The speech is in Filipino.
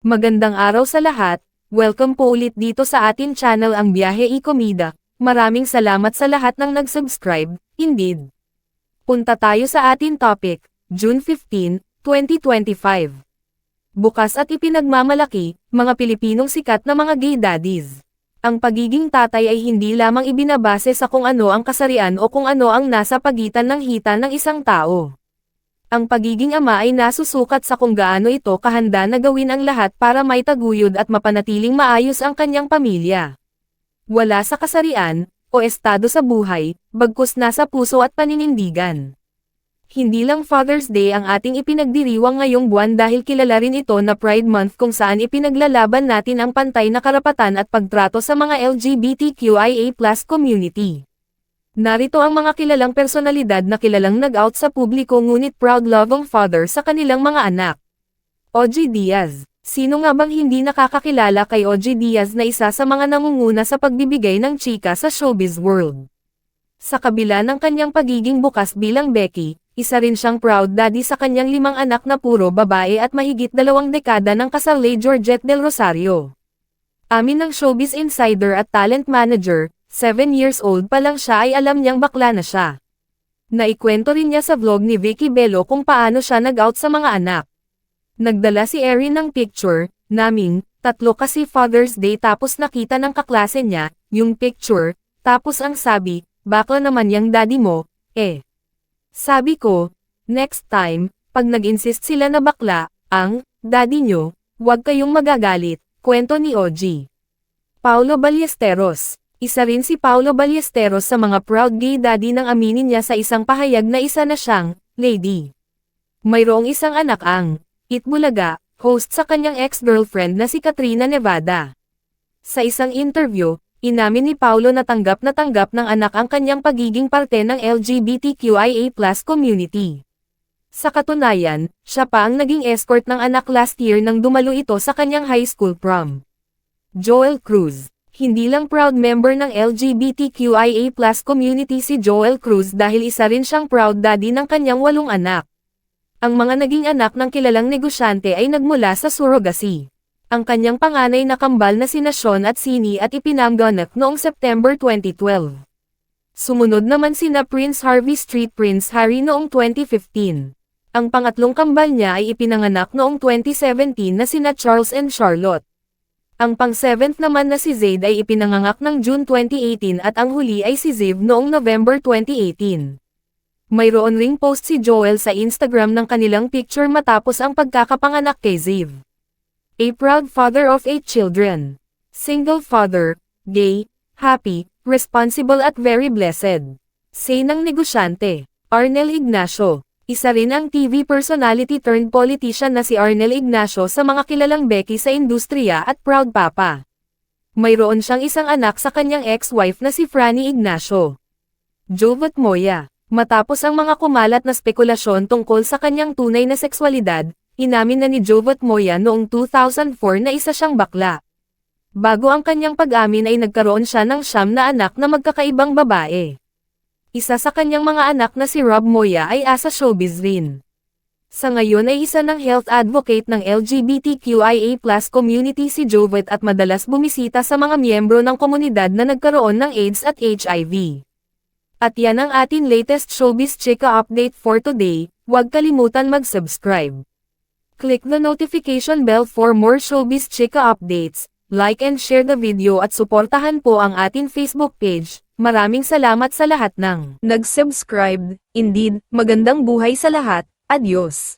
Magandang araw sa lahat, welcome po ulit dito sa atin channel ang Biyahe y Komida. Maraming salamat sa lahat ng nag-subscribe, indeed. Punta tayo sa atin topic, June 15, 2025. Bukas at ipinagmamalaki, mga Pilipinong sikat na mga gay daddies. Ang pagiging tatay ay hindi lamang ibinabase sa kung ano ang kasarian o kung ano ang nasa pagitan ng hita ng isang tao. Ang pagiging ama ay nasusukat sa kung gaano ito kahanda na gawin ang lahat para maitaguyod at mapanatiling maayos ang kanyang pamilya. Wala sa kasarian, o estado sa buhay, bagkus nasa puso at paninindigan. Hindi lang Father's Day ang ating ipinagdiriwang ngayong buwan dahil kilala rin ito na Pride Month kung saan ipinaglalaban natin ang pantay na karapatan at pagtrato sa mga LGBTQIA+ community. Narito ang mga kilalang personalidad na kilalang nag-out sa publiko ngunit proud loving father sa kanilang mga anak. OG Diaz. Sino nga bang hindi nakakakilala kay OG Diaz na isa sa mga nangunguna sa pagbibigay ng chika sa showbiz world? Sa kabila ng kanyang pagiging bukas bilang Becky, isa rin siyang proud daddy sa kanyang 5 anak na puro babae at mahigit 2 dekada ng kasal kay Georgette Del Rosario. Amin ng showbiz insider at talent manager, 7 years old pa lang siya ay alam niyang bakla na siya. Naikwento rin niya sa vlog ni Vicky Bello kung paano siya nag-out sa mga anak. Nagdala si Erin ng picture, naming, 3 kasi Father's Day tapos nakita ng kaklase niya, yung picture, tapos ang sabi, bakla naman yang daddy mo, eh. Sabi ko, next time, pag nag-insist sila na bakla, ang daddy nyo, huwag kayong magagalit, kwento ni OG. Paulo Ballesteros. Isa rin si Paulo Ballesteros sa mga proud gay daddy nang aminin niya sa isang pahayag na isa na siyang lady. Mayroong isang anak ang Itbulaga, host sa kanyang ex-girlfriend na si Katrina Nevada. Sa isang interview, inamin ni Paulo na tanggap ng anak ang kanyang pagiging parte ng LGBTQIA+ community. Sa katunayan, siya pa ang naging escort ng anak last year nang dumalo ito sa kanyang high school prom. Joel Cruz. Hindi lang proud member ng LGBTQIA+ community si Joel Cruz dahil isa rin siyang proud daddy ng kanyang 8 anak. Ang mga naging anak ng kilalang negosyante ay nagmula sa surrogacy. Ang kanyang panganay na kambal na sina Sean at Sini at ipinanganak noong September 2012. Sumunod naman sina Prince Harvey Street Prince Harry noong 2015. Ang pangatlong kambal niya ay ipinanganak noong 2017 na sina Charles and Charlotte. Ang pang-7th naman na si Zayd ay ipinanganak ng June 2018 at ang huli ay si Ziv noong November 2018. Mayroon ring post si Joel sa Instagram ng kanilang picture matapos ang pagkakapanganak kay Ziv. A proud father of 8 children. Single father, gay, happy, responsible at very blessed. Say ng negosyante. Arnel Ignacio. Isa rin ang TV personality turned politician na si Arnel Ignacio sa mga kilalang Becky sa industriya at proud papa. Mayroon siyang isang anak sa kanyang ex-wife na si Franny Ignacio. Jovet Moya. Matapos ang mga kumalat na spekulasyon tungkol sa kanyang tunay na sekswalidad, inamin na ni Jovet Moya noong 2004 na isa siyang bakla. Bago ang kanyang pag-amin ay nagkaroon siya ng 9 na anak na magkakaibang babae. Isa sa kanyang mga anak na si Rob Moya ay asa showbiz rin. Sa ngayon ay isa ng health advocate ng LGBTQIA+ community si Jovet at madalas bumisita sa mga miyembro ng komunidad na nagkaroon ng AIDS at HIV. At yan ang atin latest showbiz chika update for today, huwag kalimutan mag-subscribe. Click the notification bell for more showbiz chika updates, like and share the video at suportahan po ang atin Facebook page. Maraming salamat sa lahat ng nag-subscribe. Indeed, magandang buhay sa lahat. Adios!